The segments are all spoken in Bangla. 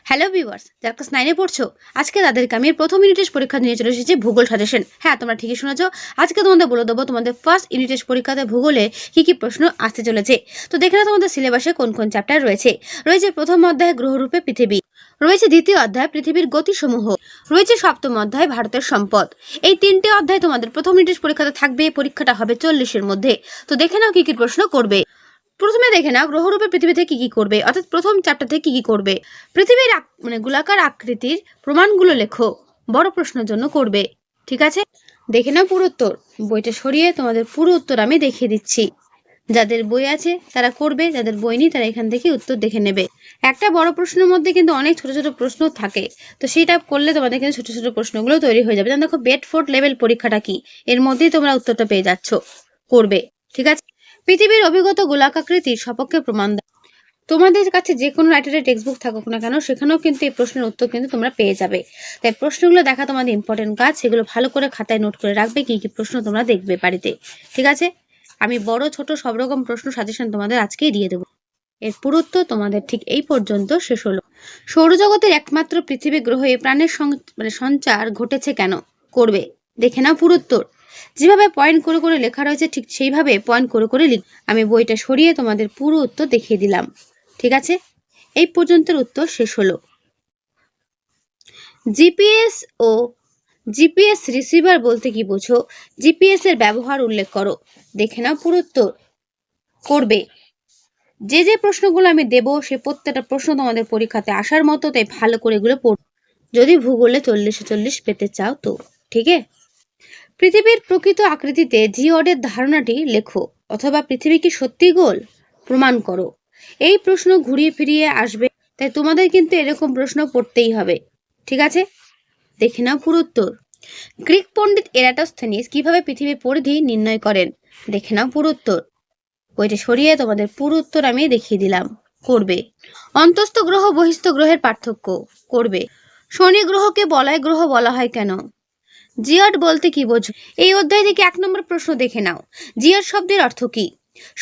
হ্যালো ভিউয়ার্স, যারা ক্লাস 9 এ পড়ছো, আজকে তাদেরকে আমি প্রথম ইউনিট টেস্ট পরীক্ষা নিয়ে চলে এসেছি ভূগোল সাজেশন। হ্যাঁ, তোমরা ঠিকই শুনেছো। আজকে তোমাদের বলে দেবো তোমাদের ফার্স্ট ইউনিট টেস্ট পরীক্ষাতে ভূগোলে কি কি প্রশ্ন আসতে চলেছে। তো দেখে নাও তোমাদের সিলেবাসে কোন কোন চ্যাপ্টার রয়েছে। রয়েছে প্রথম অধ্যায় গ্রহরূপে পৃথিবী, রয়েছে দ্বিতীয় অধ্যায় পৃথিবীর গতিসমূহ, রয়েছে সপ্তম অধ্যায় ভারতের সম্পদ। এই তিনটে অধ্যায় তোমাদের প্রথম ইউনিট টেস্ট পরীক্ষাতে থাকবে। পরীক্ষাটা হবে 40-এর মধ্যে। তো দেখে নাও কি কি প্রশ্ন করবে। প্রথমে দেখে নাও গ্রহরূপে পৃথিবী থেকে কি কি করবে, অর্থাৎ প্রথম চ্যাপ্টার থেকে কি কি করবে। পৃথিবীর গোলাকার আকৃতির প্রমাণগুলো লেখো, বড় প্রশ্নের জন্য করবে। ঠিক আছে, দেখে নাও পুরো উত্তর। বইটা সরিয়ে তোমাদের পুরো উত্তর আমি দেখিয়ে দিচ্ছি। যাদের বই আছে তারা করবে, যাদের বই নেই তারা এখান থেকে উত্তর দেখে নেবে। একটা বড় প্রশ্নের মধ্যে কিন্তু অনেক ছোট ছোট প্রশ্ন থাকে, তো সেটা করলে তোমাদের কিন্তু ছোট ছোট প্রশ্নগুলো তৈরি হয়ে যাবে। যেমন দেখো বেডফোর্ড লেভেল পরীক্ষাটা কি, এর মধ্যেই তোমরা উত্তরটা পেয়ে যাচ্ছ। করবে, ঠিক আছে। পৃথিবীর অভিগত গোলাকাকৃতির সপক্ষে প্রমাণ দাও। তোমাদের কাছে যে কোনো রাইটারের টেক্সট বুক থাকুক না কেন, সেখানেও কিন্তু এই প্রশ্নের উত্তর কিন্তু তোমরা পেয়ে যাবে। তাই প্রশ্নগুলো দেখা তোমাদের ইম্পর্টেন্ট কাজ, সেগুলো ভালো করে খাতায় নোট করে রাখবে কি কি প্রশ্ন তোমরা দেখবে বাড়িতে। ঠিক আছে, আমি বড় ছোট সব রকম প্রশ্ন সাজেশন তোমাদের আজকেই দিয়ে দেবো। এর পুরুত্ব তোমাদের ঠিক এই পর্যন্ত শেষ হলো। সৌরজগতের একমাত্র পৃথিবী গ্রহে প্রাণের সঞ্চার ঘটেছে কেন, করবে। দেখে নাও পুরুত্তর। যেভাবে পয়েন্ট করে করে লেখা রয়েছে ঠিক সেইভাবে পয়েন্ট করে করে লিখ। আমি বইটা সরিয়ে তোমাদের পুরো উত্তর দেখিয়ে দিলাম। ঠিক আছে, এই পর্যন্তের উত্তর শেষ হলো। জিপিএস ও জিপিএস রিসিভার বলতে কি বোঝো, জিপিএস এর ব্যবহার উল্লেখ করো। দেখে নাও পুরো উত্তর। করবে। যে যে প্রশ্নগুলো আমি দেব সে প্রত্যেকটা প্রশ্ন তোমাদের পরীক্ষাতে আসার মতো, তাই ভালো করে এগুলো পড়ো যদি ভূগোলে 40-এ 40 পেতে চাও তো। ঠিক আছে, পৃথিবীর প্রকৃত আকৃতিতে জিওডের ধারণাটি লেখো, অথবা পৃথিবী কি সত্যি গোল, প্রমাণ করো। এই প্রশ্ন ঘুরিয়ে ফিরিয়ে আসবে, তাই তোমাদের কিন্তু এরকম প্রশ্ন পড়তেই হবে। ঠিক আছে, দেখে নাও পুরো উত্তর। গ্রিক পণ্ডিত এরাটোস্থেনিস কিভাবে পৃথিবীর পরিধি নির্ণয় করেন। দেখে নাও পুরো উত্তর। বইটা সরিয়ে তোমাদের পুরো উত্তর আমি দেখিয়ে দিলাম। করবে। অন্তস্থ গ্রহ বহিস্থ গ্রহের পার্থক্য, করবে। শনি গ্রহকে বলয় গ্রহ বলা হয় কেন। জিওড বলতে কি বোঝো। এই অধ্যায় থেকে 1 নম্বর প্রশ্ন দেখে নাও। জিওড শব্দের অর্থ কি।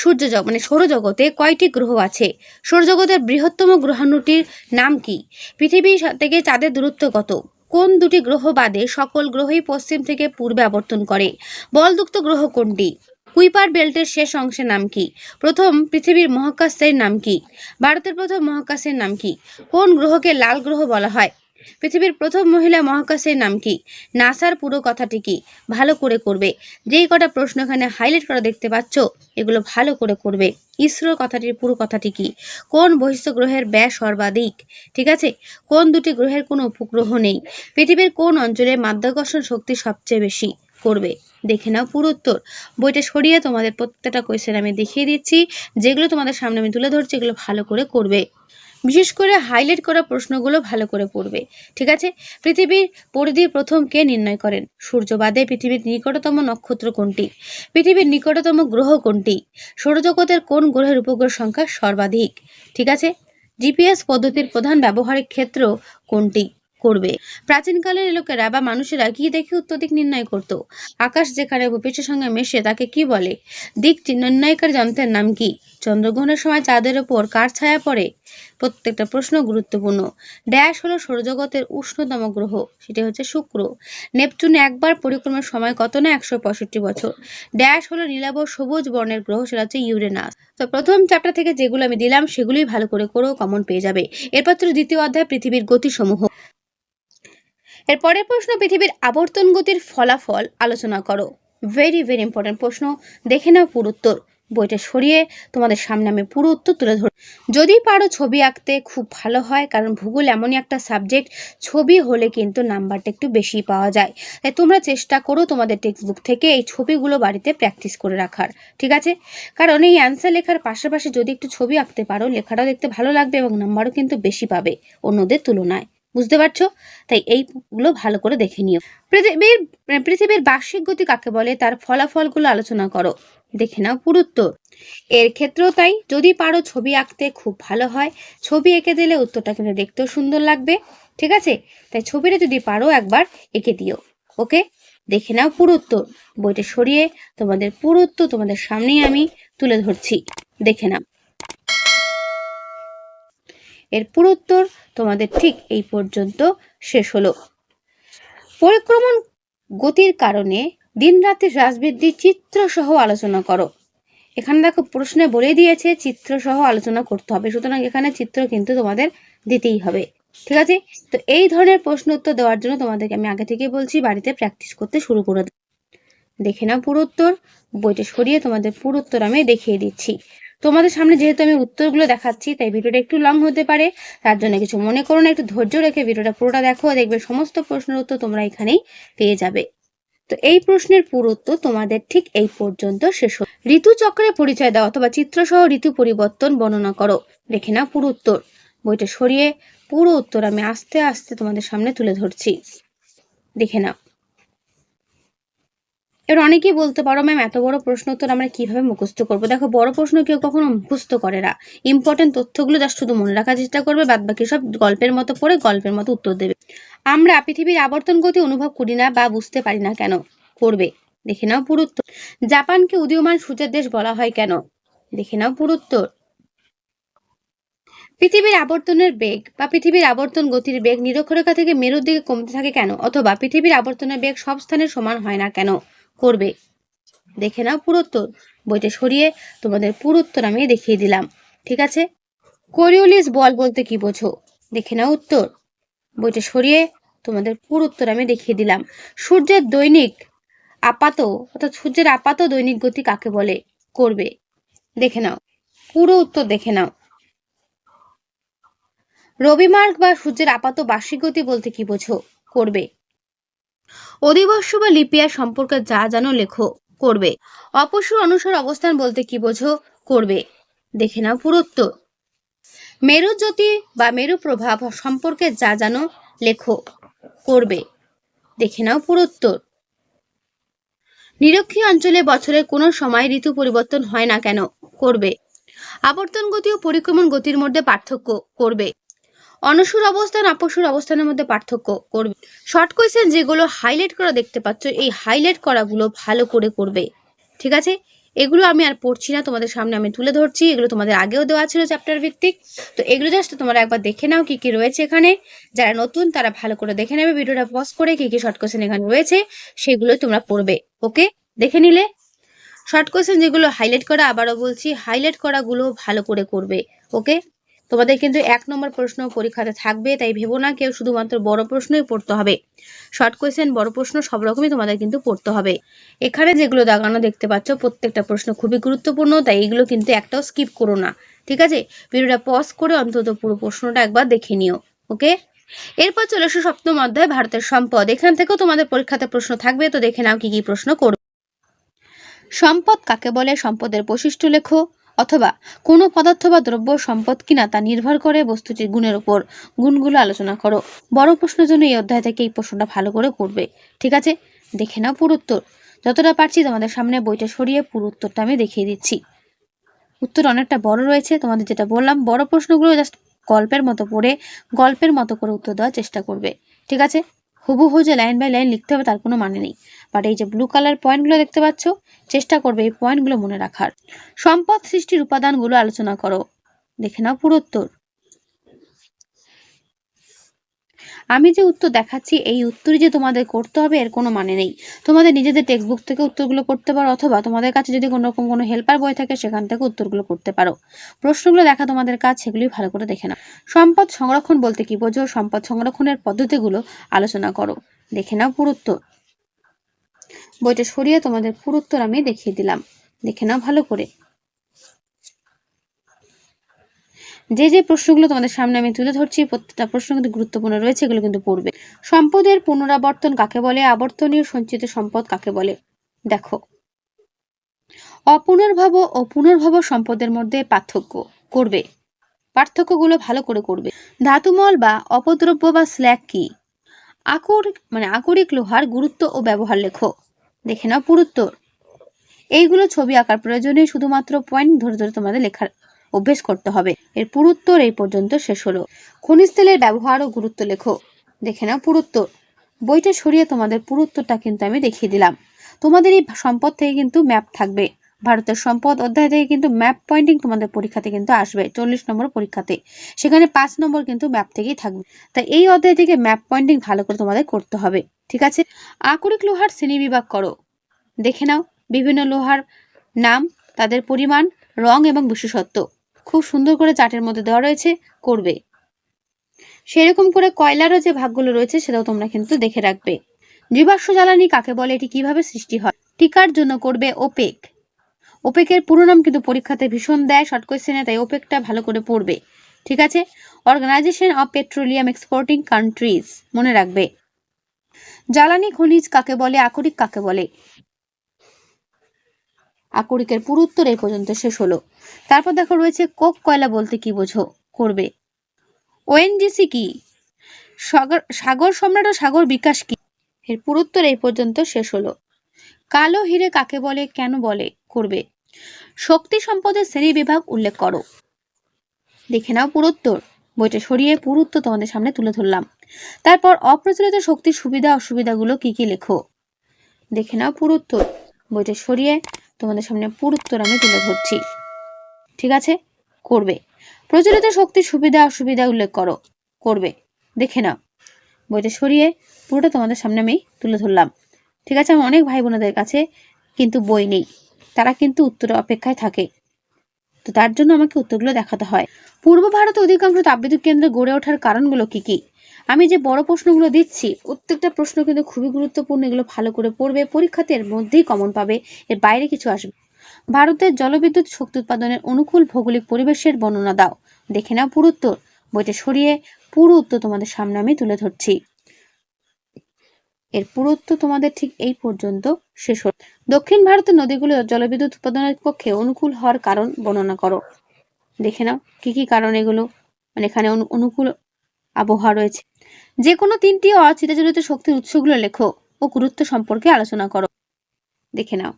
সৌরজগতে কয়টি গ্রহ আছে। সৌরজগতের বৃহত্তম গ্রহাণুটির নাম কি। পৃথিবী থেকে চাঁদের দূরত্ব কত। কোন দুটি গ্রহ বাদে সকল গ্রহই পশ্চিম থেকে পূর্বে আবর্তন করে। বলযুক্ত গ্রহ কোনটি। কুইপার বেল্টের শেষ অংশের নাম কি। প্রথম পৃথিবীর মহাকাশের নাম কি। ভারতের প্রথম মহাকাশের নাম কি। কোন গ্রহকে লাল গ্রহ বলা হয়। পৃথিবীর প্রথম মহিলা মহাকাশের নাম কি। নাসার পুরো কথাটি কি। ভালো করে করবে। যেই কটা প্রশ্ন এখানে হাইলাইট করা দেখতে পাচ্ছ, এগুলো ভালো করে করবে। ইসরোর কথাটির পুরো কথাটি কি। কোন বহিঃস্থ গ্রহের ব্যাস সর্বাধিক। ঠিক আছে, কোন দুটি গ্রহের কোনো উপগ্রহ নেই। পৃথিবীর কোন অঞ্চলে মাধ্যাকর্ষণ শক্তি সবচেয়ে বেশি। করবে। দেখে নাও পুরো উত্তর। বইটা সরিয়ে তোমাদের প্রত্যেকটা কোয়েশ্চেন আমি দেখিয়ে দিচ্ছি, যেগুলো তোমাদের সামনে আমি তুলে ধরছি, এগুলো ভালো করে করবে। বিশেষ করে হাইলাইট করা প্রশ্নগুলো ভালো করে পড়বে। ঠিক আছে, পৃথিবীর পরিধির প্রথম কে নির্ণয় করেন। সূর্য বাদে পৃথিবীর নিকটতম নক্ষত্র কোনটি। পৃথিবীর নিকটতম গ্রহ কোনটি। সৌরজগতের কোন গ্রহের উপগ্রহ সংখ্যা সর্বাধিক। ঠিক আছে, জিপিএস পদ্ধতির প্রধান ব্যবহারিক ক্ষেত্র কোনটি। করবে। প্রাচীনকালের লোকেরা বা মানুষেরা কি দেখে উত্তর দিক নির্ণয় করত। আকাশ যেখানে ভূপৃষ্ঠের সঙ্গে মেশে তাকে কি বলে। দিক নির্ণয়কারী যন্ত্রের নাম কি। চন্দ্রগ্রহণের সময় চাঁদের ওপর কার ছায়া পড়ে। প্রত্যেকটা প্রশ্ন গুরুত্বপূর্ণ। ড্যাশ হলো সৌরজগতের উষ্ণতম গ্রহ, সেটি হচ্ছে শুক্র। নেপচুনে একবার পরিক্রমার সময় কত না 165 বছর। ড্যাশ হলো নীলাভ সবুজ বর্ণের গ্রহ, সেটা হচ্ছে ইউরেনাস। তো প্রথম চ্যাপ্টার থেকে যেগুলো আমি দিলাম সেগুলোই ভালো করে করো, কমন পেয়ে যাবে। এরপর ছিল দ্বিতীয় অধ্যায় পৃথিবীর গতিসমূহ। এর পরের প্রশ্ন পৃথিবীর আবর্তন গতির ফলাফল আলোচনা করো। ভেরি ভেরি ইম্পর্টেন্ট প্রশ্ন, দেখে নাও পুরো উত্তর। বইটা সরিয়ে তোমাদের সামনে আমি পুরো উত্তর তুলে ধর। যদি পারো ছবি আঁকতে খুব ভালো হয়, কারণ ভূগোল এমনই একটা সাবজেক্ট, ছবি হলে কিন্তু নাম্বারটা একটু বেশি পাওয়া যায়। তাই তোমরা চেষ্টা করো তোমাদের টেক্সট বুক থেকে এই ছবিগুলো বাড়িতে প্র্যাকটিস করে রাখার। ঠিক আছে, কারণ এই অ্যান্সার লেখার পাশাপাশি যদি একটু ছবি আঁকতে পারো, লেখাটাও দেখতে ভালো লাগবে এবং নাম্বারও কিন্তু বেশি পাবে অন্যদের তুলনায়। বুঝতে পারছো, তাই এইগুলো ভালো করে দেখে নিও। পৃথিবীর বার্ষিক গতি কাকে বলে, তার ফলাফলগুলো আলোচনা করো। দেখে নাও পুরো উত্তর। এর ক্ষেত্রেও তাই, যদি পারো ছবি আঁকতে খুব ভালো হয়, ছবি এঁকে দিলে উত্তরটা কিন্তু দেখতেও সুন্দর লাগবে। ঠিক আছে, তাই ছবিটা যদি পারো একবার এঁকে দিও। ওকে, দেখে নাও পুরো উত্তর। বইটা সরিয়ে তোমাদের পুরো উত্তর তোমাদের সামনেই আমি তুলে ধরছি, দেখে নাও। এর পুরো উত্তর তোমাদের ঠিক এই পর্যন্ত শেষ হলো। পরিক্রমণ গতির কারণে দিন রাতের হ্রাস বৃদ্ধির চিত্র সহ আলোচনা করো। এখানে দেখো প্রশ্নে বলে দিয়েছে চিত্র সহ আলোচনা করতে হবে, সুতরাং এখানে চিত্র কিন্তু তোমাদের দিতেই হবে। ঠিক আছে, তো এই ধরনের প্রশ্ন উত্তর দেওয়ার জন্য তোমাদেরকে আমি আগে থেকে বলছি বাড়িতে প্র্যাকটিস করতে শুরু করে দাও। দেখে নাও পুরো উত্তর, বইটা সরিয়ে তোমাদের পুরো উত্তর আমি দেখিয়ে দিচ্ছি। তোমাদের সামনে যেহেতু আমি উত্তরগুলো দেখাচ্ছি তাই ভিডিওটা একটু লং হতে পারে, তার জন্য কিছু মনে করো না, একটু ধৈর্য রেখে ভিডিওটা পুরোটা দেখো, দেখবে সমস্ত প্রশ্নের উত্তর তোমরা এখানেই পেয়ে যাবে। তো এই প্রশ্নের পুরো উত্তর তোমাদের ঠিক এই পর্যন্ত শেষ হলো। ঋতুচক্রের পরিচয় দাও অথবা চিত্রসহ ঋতু পরিবর্তন বর্ণনা করো। দেখে নাও পুরো উত্তর, বইটা সরিয়ে পুরো উত্তর আমি আস্তে আস্তে তোমাদের সামনে তুলে ধরছি, দেখে নাও। এবার অনেকেই বলতে পারো ম্যাম এত বড় প্রশ্ন উত্তর আমরা কিভাবে মুখস্থ করবো? দেখো, বড় প্রশ্ন কেউ কখনো মুখস্থ করে না, ইম্পর্টেন্ট তথ্যগুলো জাস্ট শুধু মনে রাখার চেষ্টা করবে, বাদ বাকি সব গল্পের মতো পড়ে গল্পের মতো উত্তর দেবে। আমরা পৃথিবীর আবর্তন গতি অনুভব করি না বা বুঝতে পারি না কেন? করবে, দেখে নাও পুরো উত্তর। জাপানকে উদীয়মান সূর্যের দেশ বলা হয় কেন? দেখে নাও পুরো উত্তর। পৃথিবীর আবর্তনের বেগ বা পৃথিবীর আবর্তন গতির বেগ নিরক্ষরেখা থেকে মেরুর দিকে কমতে থাকে কেন? অথবা পৃথিবীর আবর্তনের বেগ সব স্থানে সমান হয় না কেন? করবে, দেখে নাও পুরো উত্তর, বইটা সরিয়ে তোমাদের পুরো উত্তর আমি দেখিয়ে দিলাম। ঠিক আছে, কোরিওলিস বল বলতে কি বোঝো? দেখে নাও উত্তর, বইটা সরিয়ে তোমাদের পুরো উত্তর আমি দেখিয়ে দিলাম। সূর্যের দৈনিক আপাত অর্থাৎ সূর্যের আপাত দৈনিক গতি কাকে বলে? করবে, দেখে নাও পুরো উত্তর, দেখে নাও। রবিমার্গ বা সূর্যের আপাত বার্ষিক গতি বলতে কি বোঝো? করবে। অধিবর্ষ বা লিপিয়ার সম্পর্কে যা জানো লেখো। করবে। অপসূর অনুসর অবস্থান বলতে কি বোঝো? করবে, দেখে নাও পুরো উত্তর। মেরু জ্যোতি বা মেরু প্রভাব সম্পর্কে যা জানো লেখো। করবে, দেখে নাও পুরো উত্তর। নিরক্ষীয় অঞ্চলে বছরের কোন সময় ঋতু পরিবর্তন হয় না কেন? করবে। আবর্তন গতি ও পরিক্রমণ গতির মধ্যে পার্থক্য। করবে। অনসুর অবস্থান অপসুর অবস্থানের মধ্যে পার্থক্য। করবে। শর্ট কোয়েশ্চেন যেগুলো হাইলাইট করা দেখতে পাচ্ছ, এই হাইলাইট করাগুলো ভালো করে করবে। ঠিক আছে, এগুলো আমি আর পড়ছি না, তোমাদের সামনে আমি তুলে ধরছি, এগুলো তোমাদের আগেও দেওয়া ছিল চ্যাপ্টার ভিত্তিক, তো এগুলো জাস্ট তোমরা একবার দেখে নাও কি কি রয়েছে এখানে। যারা নতুন তারা ভালো করে দেখে নেবে, ভিডিওটা পজ করে কি কি শর্ট কোয়েশ্চেন এখানে রয়েছে সেগুলো তোমরা পড়বে। ওকে, দেখে নিলে শর্ট কোয়েশ্চেন যেগুলো হাইলাইট করা, আবারও বলছি হাইলাইট করাগুলো ভালো করে করবে। ওকে, তোমাদের কিন্তু 1 নম্বর প্রশ্ন পরীক্ষাতে থাকবে, তাই ভেবো না কেউ শুধুমাত্র বড় প্রশ্নই পড়তে হবে। শর্ট কোয়েশ্চেন বড় প্রশ্ন সব রকমই তোমাদের কিন্তু পড়তে হবে। এখানে যেগুলো দাগানো দেখতে পাচ্ছ প্রত্যেকটা প্রশ্ন খুবই গুরুত্বপূর্ণ, তাই এগুলো কিন্তু একটাও স্কিপ করো না। ঠিক আছে, ভিডিওটা পজ করে অন্তত পুরো প্রশ্নটা একবার দেখে নিও। ওকে, এরপর চলে এসো 7ম অধ্যায় ভারতের সম্পদ। এখান থেকেও তোমাদের পরীক্ষাতে প্রশ্ন থাকবে, তো দেখে নাও কি কি প্রশ্ন করবে। সম্পদ কাকে বলে? সম্পদের বৈশিষ্ট্য লেখো। অথবা কোনো পদার্থ বা দ্রব্য সম্পদ কিনা তা নির্ভর করে বস্তুটির গুণের উপর, গুণগুলো আলোচনা করো। বড় প্রশ্নের জন্য এই অধ্যায় থেকে এই প্রশ্নটা ভালো করে করবে। ঠিক আছে, দেখে নাও পুরো উত্তর। যতটা পারছি তোমাদের সামনে বইটা সরিয়ে পুরো উত্তরটা আমি দেখিয়ে দিচ্ছি। উত্তর অনেকটা বড় রয়েছে, তোমাদের যেটা বললাম বড় প্রশ্নগুলো জাস্ট গল্পের মতো পড়ে গল্পের মতো করে উত্তর দেওয়ার চেষ্টা করবে। ঠিক আছে, হুবহু যে লাইন বাই লাইন লিখতে হবে তার কোনো মানে নেই, বাট এই যে ব্লু কালার পয়েন্টগুলো দেখতে পাচ্ছ, চেষ্টা করবে এই পয়েন্টগুলো মনে রাখার। সম্পদ সৃষ্টির উপাদানগুলো আলোচনা করো। দেখে নাও পুরো উত্তর। আমি যে উত্তর দেখাচ্ছি এই উত্তরই যে তোমাদের করতে হবে এর কোনো মানে নেই। তোমাদের নিজেদের টেক্সট বুক থেকে উত্তরগুলো করতে পারো, অথবা তোমাদের কাছে যদি কোনো রকম কোনো হেল্পার বই থাকে সেখান থেকে উত্তরগুলো করতে পারো। প্রশ্নগুলো দেখা তোমাদের কাজ, সেগুলি ভালো করে দেখে নাও। সম্পদ সংরক্ষণ বলতে কি বোঝো? সম্পদ সংরক্ষণের পদ্ধতিগুলো আলোচনা করো। দেখে নাও পুরো উত্তর। বইটা সরিয়ে তোমাদের পুরো উত্তর আমি দেখিয়ে দিলাম, দেখে নাও ভালো করে। যে যে প্রশ্নগুলো তোমাদের সামনে আমি তুলে ধরছি প্রত্যেকটা প্রশ্ন কিন্তু গুরুত্বপূর্ণ রয়েছে, এগুলো কিন্তু পড়বে। সম্পদের পুনরাবর্তন কাকে বলে? আবর্তনীয় সঞ্চিত সম্পদ কাকে বলে? দেখো, অপুনর্ভব ও পুনর্ভব সম্পদের মধ্যে পার্থক্য করবে। পার্থক্যগুলো ভালো করে করবে। ধাতুমল বা অপদ্রব্য বা স্ল্যাগ কি? আকরিক লোহার গুরুত্ব ও ব্যবহার লেখো। দেখে নাও পুরো উত্তর। এইগুলো ছবি আঁকার প্রয়োজনে শুধুমাত্র পয়েন্ট ধরে ধরে তোমাদের লেখার অভ্যেস করতে হবে। এর পুরো উত্তর এই পর্যন্ত শেষ হলো। খনিজ তেলের ব্যবহার ও গুরুত্ব লেখো। দেখে নাও পুরো উত্তর। বইটা সরিয়ে তোমাদের পুরো উত্তরটা কিন্তু আমি দেখিয়ে দিলাম। তোমাদের এই সম্পদ থেকে কিন্তু ম্যাপ থাকবে, ভারতের সম্পদ অধ্যায় থেকে কিন্তু ম্যাপ পয়েন্টিং তোমাদের পরীক্ষাতে কিন্তু আসবে 40 নম্বর পরীক্ষাতে, সেখানে 5 নম্বর কিন্তু ম্যাপ থেকেই থাকবে। তাই এই অধ্যায় থেকে ম্যাপ পয়েন্টিং ভালো করে তোমাদের করতে হবে। ঠিক আছে, আকরিক লোহার শ্রেণীবিভাগ করো। দেখে নাও বিভিন্ন লোহার নাম, তাদের পরিমাণ, রং এবং বিশেষত্ব খুব সুন্দর করে চার্টের মধ্যে দেওয়া রয়েছে, করবে। সেরকম করে কয়লারও যে ভাগগুলো রয়েছে সেটাও তোমরা কিন্তু দেখে রাখবে। জীবাশ্ম জ্বালানি কাকে বলে, এটি কিভাবে সৃষ্টি হয়, টিকার জন্য করবে ওপেক। ওপেকের পুরো নাম কিন্তু পরীক্ষাতে ভীষণ দেয় শর্ট কোয়েশ্চেনে, তাই ওপেকটা ভালো করে পড়বে। ঠিক আছে, Organization of Petroleum Exporting Countries মনে রাখবে। জ্বালানি খনিজ কাকে বলে, আকরিক কাকে বলে। আকরিকের পুরো উত্তর এই পর্যন্ত শেষ হলো। তারপর দেখো রয়েছে কোক কয়লা বলতে কি বোঝো, করবে। ওএনজিসি কি, সাগর সম্রাট ও সাগর বিকাশ কি, এর পুরো উত্তর এই পর্যন্ত শেষ হলো। কালো হিরে কাকে বলে, কেন বলে, করবে। শক্তি সম্পদের শ্রেণী বিভাগ উল্লেখ করো। দেখে নাও পুরো উত্তর, বইটা সরিয়ে পুরো উত্তর তোমাদের সামনে তুলে ধরলাম। তারপর অপ্রচলিত শক্তির সুবিধা অসুবিধাগুলো কি কি লেখো। দেখে নাও পুরো উত্তর, বইটা সরিয়ে তোমাদের সামনে পুরো উত্তর আমি তুলে ধরছি। ঠিক আছে, করবে। প্রচলিত শক্তির সুবিধা অসুবিধা উল্লেখ করো, করবে। দেখে নাও বইটা সরিয়ে পুরোটা তোমাদের সামনে আমি তুলে ধরলাম। ঠিক আছে, আমার অনেক ভাই বোনেদের কাছে কিন্তু বই নেই, তারা কিন্তু উত্তরের অপেক্ষায় থাকে, তো তার জন্য আমাকে উত্তরগুলো দেখাতে হয়। পূর্ব ভারতে অধিকাংশ তাপবিদ্যুৎ কেন্দ্র গড়ে ওঠার কারণগুলো কি কি। আমি যে বড় প্রশ্নগুলো দিচ্ছি প্রত্যেকটা প্রশ্ন কিন্তু খুবই গুরুত্বপূর্ণ, এগুলো ভালো করে পড়বে, পরীক্ষাতে এর মধ্যেই কমন পাবে, এর বাইরে কিছু আসবে। ভারতের জলবিদ্যুৎ শক্তি উৎপাদনের অনুকূল ভৌগোলিক পরিবেশের বর্ণনা দাও। দেখে নাও পুরো উত্তর, বইটা সরিয়ে পুরো উত্তর তোমাদের সামনে আমি তুলে ধরছি। এর পুরো উত্তর তোমাদের ঠিক এই পর্যন্ত শেষ হল। দক্ষিণ ভারতের নদীগুলো জলবিদ্যুৎ উৎপাদনের পক্ষে অনুকূল হওয়ার কারণ বর্ণনা করো। দেখে নাও কি কি কারণ এগুলো, মানে এখানে অনুকূল আবহাওয়া রয়েছে। যে কোনো 3টি অচিরাচরিত শক্তির উৎসগুলো লেখো ও গুরুত্ব সম্পর্কে আলোচনা করো। দেখে নাও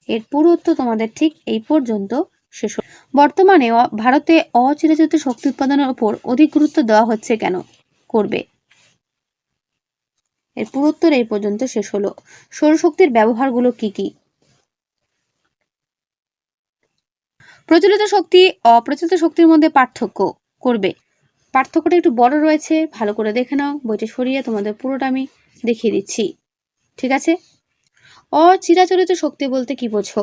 এর পুরো উত্তর তোমাদের ঠিক এই পর্যন্ত শেষ হল। বর্তমানে ভারতে অচিরাচরিত শক্তি উৎপাদনের উপর অধিক গুরুত্ব দেওয়া হচ্ছে কেন, করবে। এর পুরো উত্তর এই পর্যন্ত শেষ হলো। সৌরশক্তির ব্যবহারগুলো কি কি। প্রচলিত শক্তি অপ্রচলিত শক্তির মধ্যে পার্থক্য, করবে। পার্থক্যটা একটু বড় রয়েছে, ভালো করে দেখে নাও, বইটা সরিয়ে তোমাদের পুরোটা আমি দেখিয়ে দিচ্ছি। ঠিক আছে, অচিরাচরিত শক্তি বলতে কি বোঝো,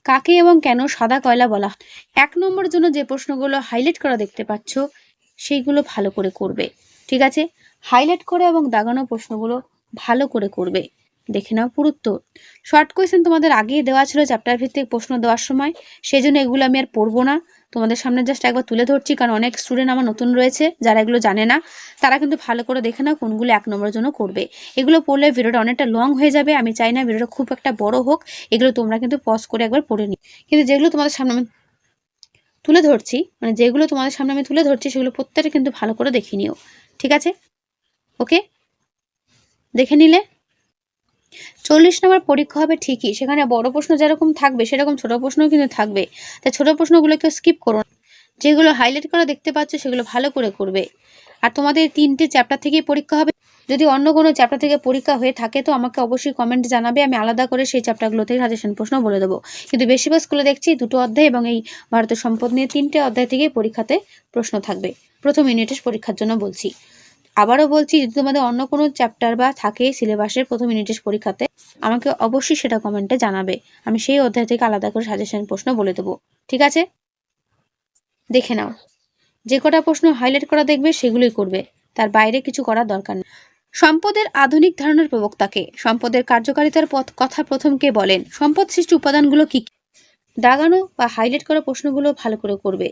কাকে এবং কেন সাদা কয়লা বলা হয়। 1 নম্বরের জন্য যে প্রশ্নগুলো হাইলাইট করা দেখতে পাচ্ছ সেইগুলো ভালো করে করবে। ঠিক আছে, হাইলাইট করে এবং দাগানো প্রশ্নগুলো ভালো করে করবে। দেখে নাও পুরো উত্তর। শর্ট কোয়েশ্চেন তোমাদের আগেই দেওয়া ছিল চ্যাপ্টার ভিত্তিক প্রশ্ন দেওয়ার সময়, সেই জন্য এগুলো আমি আর পড়বো না, তোমাদের সামনে জাস্ট একবার তুলে ধরছি, কারণ অনেক স্টুডেন্ট আমার নতুন রয়েছে যারা এগুলো জানে না, তারা কিন্তু ভালো করে দেখে নাও কোনগুলো 1 নম্বরের জন্য করবে। এগুলো পড়লে ভিডিওটা অনেকটা লং হয়ে যাবে, আমি চাই না ভিডিওটা খুব একটা বড় হোক, এগুলো তোমরা কিন্তু পজ করে একবার পড়ে নিও। কিন্তু যেগুলো তোমাদের সামনে আমি তুলে ধরছি, মানে যেগুলো তোমাদের সামনে আমি তুলে ধরছি সেগুলো প্রত্যেকটা কিন্তু ভালো করে দেখে নিও। ঠিক আছে, ওকে, দেখে নিলে। 40 নম্বর পরীক্ষা হবে ঠিকই, সেখানে বড় প্রশ্ন যেরকম থাকবে সেরকম ছোট প্রশ্নও কিন্তু থাকবে, তাই ছোট প্রশ্নগুলোকে স্কিপ করো না। যেগুলো হাইলাইট করা দেখতে পাচ্ছ সেগুলো ভালো করে করবে। আর তোমাদের 3টে চ্যাপ্টার থেকেই পরীক্ষা হবে। যদি অন্য কোনো চ্যাপ্টার থেকে পরীক্ষা হয়ে থাকে তো আমাকে অবশ্যই কমেন্টে জানাবে, আমি আলাদা করে সেই চ্যাপ্টারগুলো থেকে সাজেশন প্রশ্ন বলে দেবো। কিন্তু বেশিরভাগ স্কুলে দেখছি 2টো অধ্যায় এবং এই ভারতের সম্পদ নিয়ে 3টে অধ্যায় থেকেই পরীক্ষাতে প্রশ্ন থাকবে, প্রথম ইউনিটের পরীক্ষার জন্য বলছি। আবারও বলছি, যদি তোমাদের অন্য কোনো চ্যাপ্টার বা থাকে সিলেবাসের প্রথম ইউনিটের পরীক্ষাতে আমাকে অবশ্যই সেটা কমেন্টে জানাবে, আমি সেই অধ্যায় থেকে আলাদা করে সাজেশন প্রশ্ন বলে দেবো। ঠিক আছে, দেখে নাও, যে কটা প্রশ্ন হাইলাইট করা দেখবে সেগুলোই করবে, তার বাইরে কিছু করার দরকার নেই। সম্পদের আধুনিক ধারণার প্রবক্তাকে, সম্পদের কার্যকারিতার কথা প্রথম কে বলেন, সম্পদ সৃষ্টি উপাদানগুলো কি কি। দাগানো বা হাইলাইট করা প্রশ্নগুলো ভালো করে করবে।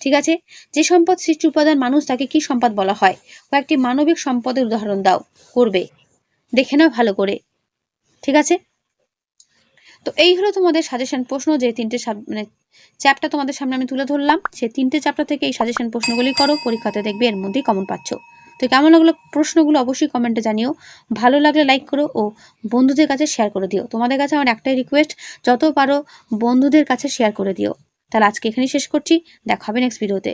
ঠিক আছে, যে সম্পদ সৃষ্টি উপাদান মানুষ তাকে কি সম্পদ বলা হয়, কয়েকটি মানবিক সম্পদের উদাহরণ দাও, করবে। দেখে নাও ভালো করে। ঠিক আছে, তো এই হলো তোমাদের সাজেশন প্রশ্ন, যে 3টে মানে চ্যাপ্টার তোমাদের সামনে আমি তুলে ধরলাম, সেই 3টে চ্যাপ্টার থেকে এই সাজেশন প্রশ্নগুলি করো, পরীক্ষাতে দেখবে এর মধ্যেই কমন পাচ্ছ। তো কেমন লাগলো প্রশ্নগুলো অবশ্যই কমেন্টে জানিও, ভালো লাগলে লাইক করো ও বন্ধুদের কাছে শেয়ার করে দিও। তোমাদের কাছে আমার একটাই রিকোয়েস্ট, যত পারো বন্ধুদের কাছে শেয়ার করে দিও। তাহলে আজকে এখানেই শেষ করছি, দেখা হবে নেক্সট ভিডিওতে।